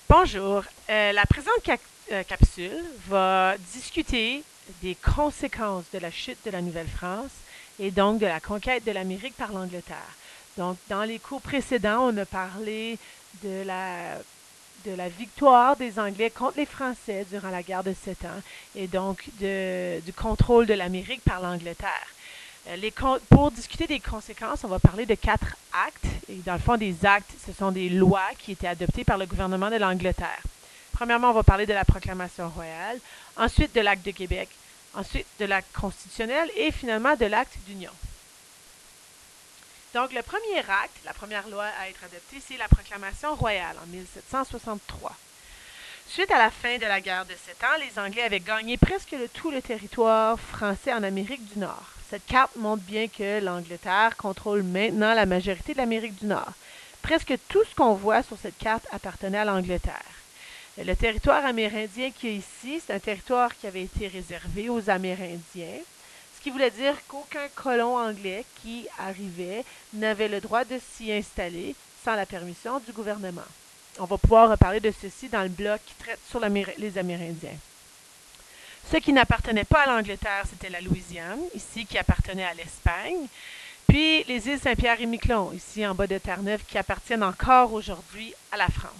Bonjour. La présente capsule va discuter des conséquences de la chute de la Nouvelle-France et donc de la conquête de l'Amérique par l'Angleterre. Donc, dans les cours précédents, on a parlé de la victoire des Anglais contre les Français durant la guerre de 7 ans et donc du contrôle de l'Amérique par l'Angleterre. Pour discuter des conséquences, on va parler de 4 actes. Et dans le fond, des actes, ce sont des lois qui étaient adoptées par le gouvernement de l'Angleterre. Premièrement, on va parler de la proclamation royale, ensuite de l'acte de Québec, ensuite de l'acte constitutionnel et finalement de l'acte d'union. Donc, le premier acte, la première loi à être adoptée, c'est la proclamation royale en 1763. Suite à la fin de la guerre de 7 ans, les Anglais avaient gagné presque tout le territoire français en Amérique du Nord. Cette carte montre bien que l'Angleterre contrôle maintenant la majorité de l'Amérique du Nord. Presque tout ce qu'on voit sur cette carte appartenait à l'Angleterre. Le territoire amérindien qui est ici, c'est un territoire qui avait été réservé aux Amérindiens, ce qui voulait dire qu'aucun colon anglais qui arrivait n'avait le droit de s'y installer sans la permission du gouvernement. On va pouvoir reparler de ceci dans le bloc qui traite sur les Amérindiens. Ce qui n'appartenait pas à l'Angleterre, c'était la Louisiane, ici, qui appartenait à l'Espagne. Puis les îles Saint-Pierre et Miquelon, ici en bas de Terre-Neuve, qui appartiennent encore aujourd'hui à la France.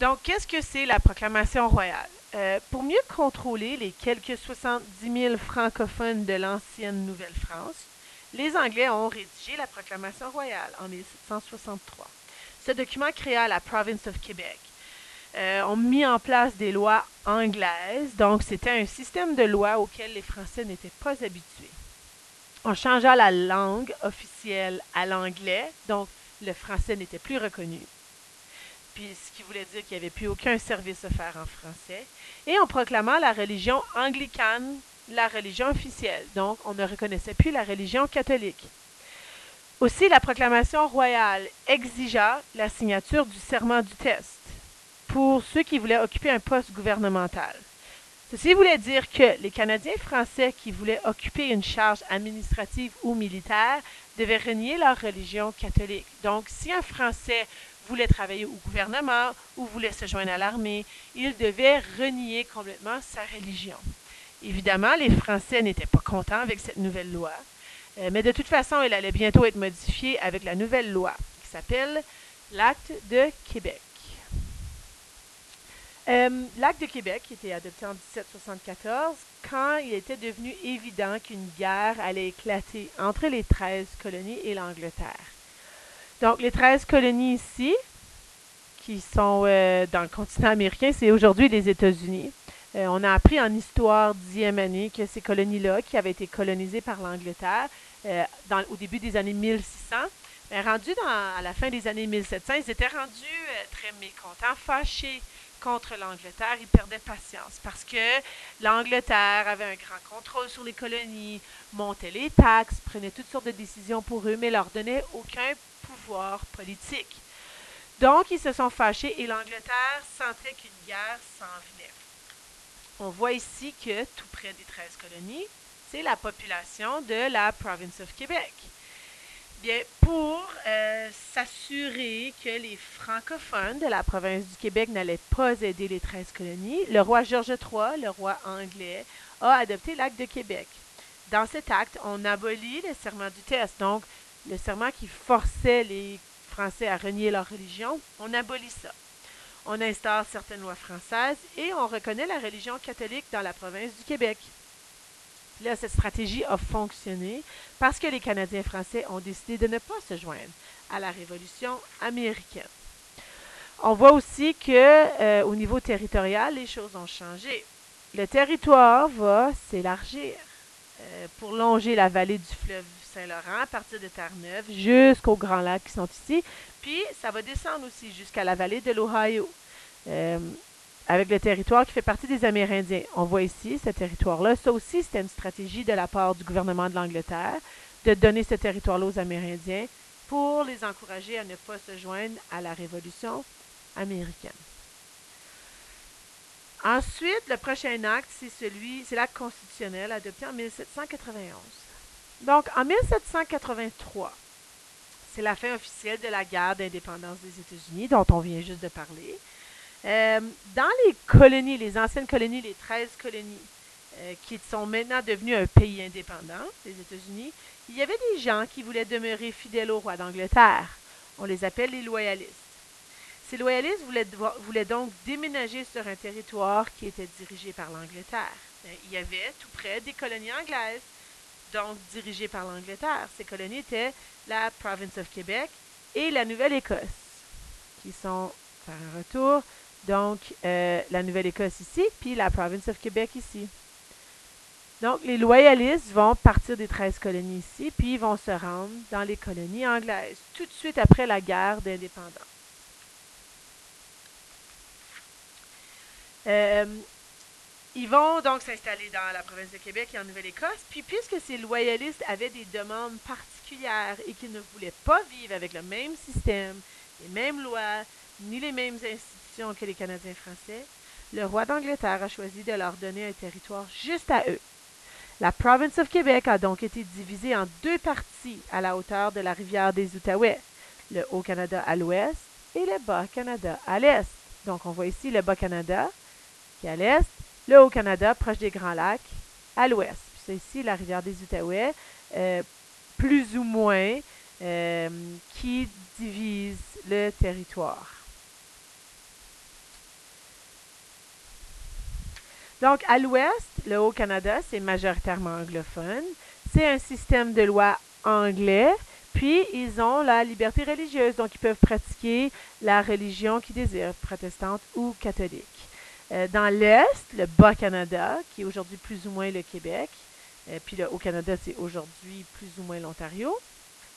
Donc, qu'est-ce que c'est la proclamation royale? Pour mieux contrôler les quelques 70 000 francophones de l'ancienne Nouvelle-France, les Anglais ont rédigé la proclamation royale en 1763. Ce document créa la Province of Québec. Ont mis en place des lois anglaises, donc c'était un système de lois auquel les Français n'étaient pas habitués. On changea la langue officielle à l'anglais, donc le français n'était plus reconnu, puis ce qui voulait dire qu'il n'y avait plus aucun service offert en français, et on proclama la religion anglicane la religion officielle, donc on ne reconnaissait plus la religion catholique. Aussi, la proclamation royale exigea la signature du serment du test pour ceux qui voulaient occuper un poste gouvernemental. Ceci voulait dire que les Canadiens français qui voulaient occuper une charge administrative ou militaire devaient renier leur religion catholique. Donc, si un Français voulait travailler au gouvernement ou voulait se joindre à l'armée, il devait renier complètement sa religion. Évidemment, les Français n'étaient pas contents avec cette nouvelle loi, mais de toute façon, elle allait bientôt être modifiée avec la nouvelle loi qui s'appelle l'Acte de Québec. L'Acte de Québec qui était adopté en 1774 quand il était devenu évident qu'une guerre allait éclater entre les 13 colonies et l'Angleterre. Donc, les 13 colonies ici, qui sont dans le continent américain, c'est aujourd'hui les États-Unis. On a appris en histoire 10e année que ces colonies-là, qui avaient été colonisées par l'Angleterre au début des années 1600, rendus à la fin des années 1700, ils étaient rendus très mécontents, fâchés contre l'Angleterre. Ils perdaient patience parce que l'Angleterre avait un grand contrôle sur les colonies, montait les taxes, prenait toutes sortes de décisions pour eux, mais leur donnait aucun pouvoir politique. Donc, ils se sont fâchés et l'Angleterre sentait qu'une guerre s'en venait. On voit ici que tout près des 13 colonies, c'est la population de la Province of Québec. Bien, pour s'assurer que les francophones de la province du Québec n'allaient pas aider les 13 colonies, le roi George III, le roi anglais, a adopté l'Acte de Québec. Dans cet acte, on abolit le serment du test, donc le serment qui forçait les Français à renier leur religion, on abolit ça. On instaure certaines lois françaises et on reconnaît la religion catholique dans la province du Québec. Là, cette stratégie a fonctionné parce que les Canadiens français ont décidé de ne pas se joindre à la Révolution américaine. On voit aussi que au niveau territorial, les choses ont changé. Le territoire va s'élargir pour longer la vallée du fleuve Saint-Laurent à partir de Terre-Neuve jusqu'aux Grands Lacs qui sont ici. Puis, ça va descendre aussi jusqu'à la vallée de l'Ohio. Avec le territoire qui fait partie des Amérindiens. On voit ici ce territoire-là. Ça aussi, c'était une stratégie de la part du gouvernement de l'Angleterre de donner ce territoire-là aux Amérindiens pour les encourager à ne pas se joindre à la Révolution américaine. Ensuite, le prochain acte, c'est l'acte constitutionnel adopté en 1791. Donc, en 1783, c'est la fin officielle de la guerre d'indépendance des États-Unis, dont on vient juste de parler. Dans les colonies, les anciennes colonies, les 13 colonies, qui sont maintenant devenues un pays indépendant, les États-Unis, il y avait des gens qui voulaient demeurer fidèles au roi d'Angleterre. On les appelle les loyalistes. Ces loyalistes voulaient donc déménager sur un territoire qui était dirigé par l'Angleterre. Il y avait tout près des colonies anglaises, donc dirigées par l'Angleterre. Ces colonies étaient la Province of Québec et la Nouvelle-Écosse, qui sont, faire un retour, donc la Nouvelle-Écosse ici, puis la Province of Québec ici. Donc, les loyalistes vont partir des 13 colonies ici, puis ils vont se rendre dans les colonies anglaises, tout de suite après la guerre d'indépendance. Ils vont donc s'installer dans la province de Québec et en Nouvelle-Écosse, puis puisque ces loyalistes avaient des demandes particulières et qu'ils ne voulaient pas vivre avec le même système, les mêmes lois, ni les mêmes institutions que les Canadiens français, le roi d'Angleterre a choisi de leur donner un territoire juste à eux. La Province of Québec a donc été divisée en deux parties à la hauteur de la rivière des Outaouais, le Haut-Canada à l'ouest et le Bas-Canada à l'est. Donc on voit ici le Bas-Canada qui est à l'est, le Haut-Canada proche des Grands Lacs à l'ouest. Puis c'est ici la rivière des Outaouais, plus ou moins, qui divise le territoire. Donc, à l'ouest, le Haut-Canada, c'est majoritairement anglophone. C'est un système de loi anglais. Puis, ils ont la liberté religieuse. Donc, ils peuvent pratiquer la religion qu'ils désirent, protestante ou catholique. Dans l'Est, le Bas-Canada, qui est aujourd'hui plus ou moins le Québec. Puis, le Haut-Canada, c'est aujourd'hui plus ou moins l'Ontario.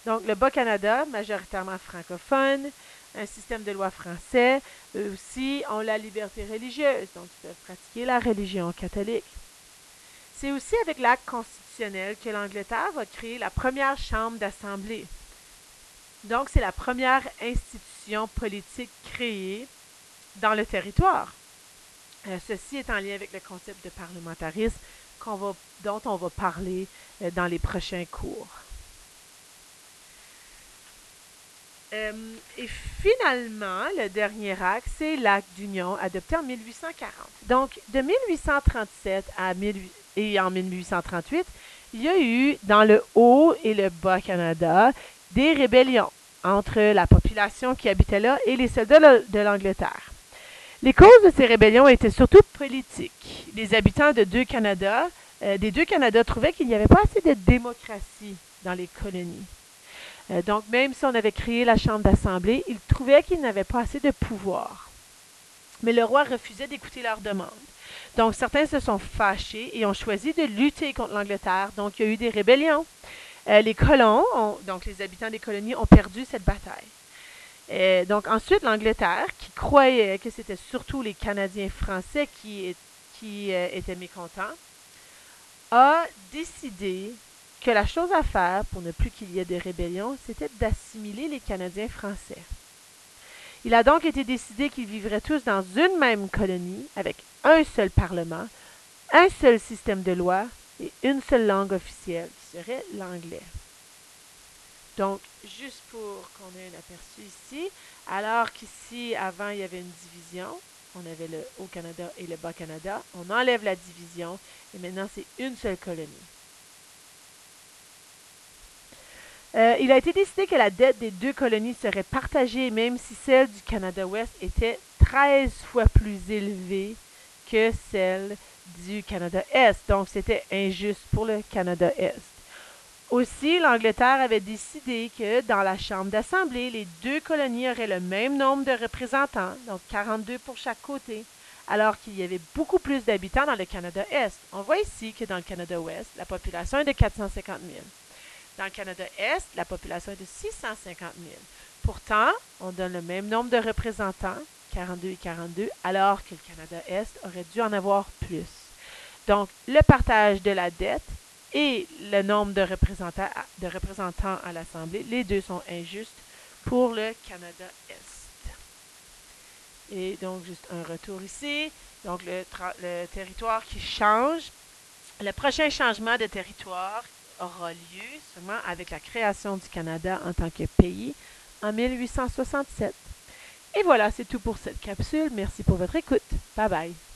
Donc, le Bas-Canada, majoritairement francophone, un système de loi français. Eux aussi ont la liberté religieuse, donc ils peuvent pratiquer la religion catholique. C'est aussi avec l'acte constitutionnel que l'Angleterre va créer la première chambre d'assemblée. Donc, c'est la première institution politique créée dans le territoire. Ceci est en lien avec le concept de parlementarisme dont on va parler dans les prochains cours. Et finalement, le dernier acte, c'est l'acte d'union adopté en 1840. Donc, de 1837 et en 1838, il y a eu dans le Haut et le Bas-Canada des rébellions entre la population qui habitait là et les soldats de l'Angleterre. Les causes de ces rébellions étaient surtout politiques. Les habitants des deux Canada trouvaient qu'il n'y avait pas assez de démocratie dans les colonies. Donc, même si on avait créé la Chambre d'Assemblée, ils trouvaient qu'ils n'avaient pas assez de pouvoir. Mais le roi refusait d'écouter leurs demandes. Donc, certains se sont fâchés et ont choisi de lutter contre l'Angleterre. Donc, il y a eu des rébellions. Les colons, donc les habitants des colonies, ont perdu cette bataille. Donc, ensuite, l'Angleterre, qui croyait que c'était surtout les Canadiens français qui étaient mécontents, a décidé que la chose à faire pour ne plus qu'il y ait de rébellion, c'était d'assimiler les Canadiens français. Il a donc été décidé qu'ils vivraient tous dans une même colonie, avec un seul parlement, un seul système de loi et une seule langue officielle, qui serait l'anglais. Donc, juste pour qu'on ait un aperçu ici, alors qu'ici, avant, il y avait une division, on avait le Haut-Canada et le Bas-Canada, on enlève la division et maintenant, c'est une seule colonie. Il a été décidé que la dette des deux colonies serait partagée, même si celle du Canada-Ouest était 13 fois plus élevée que celle du Canada-Est. Donc, c'était injuste pour le Canada-Est. Aussi, l'Angleterre avait décidé que dans la Chambre d'Assemblée, les deux colonies auraient le même nombre de représentants, donc 42 pour chaque côté, alors qu'il y avait beaucoup plus d'habitants dans le Canada-Est. On voit ici que dans le Canada-Ouest, la population est de 450 000. Dans le Canada-Est, la population est de 650 000. Pourtant, on donne le même nombre de représentants, 42 et 42, alors que le Canada-Est aurait dû en avoir plus. Donc, le partage de la dette et le nombre de représentants à l'Assemblée, les deux sont injustes pour le Canada-Est. Et donc, juste un retour ici. Donc, le territoire qui change. Le prochain changement de territoire aura lieu seulement avec la création du Canada en tant que pays en 1867. Et voilà, c'est tout pour cette capsule. Merci pour votre écoute. Bye bye.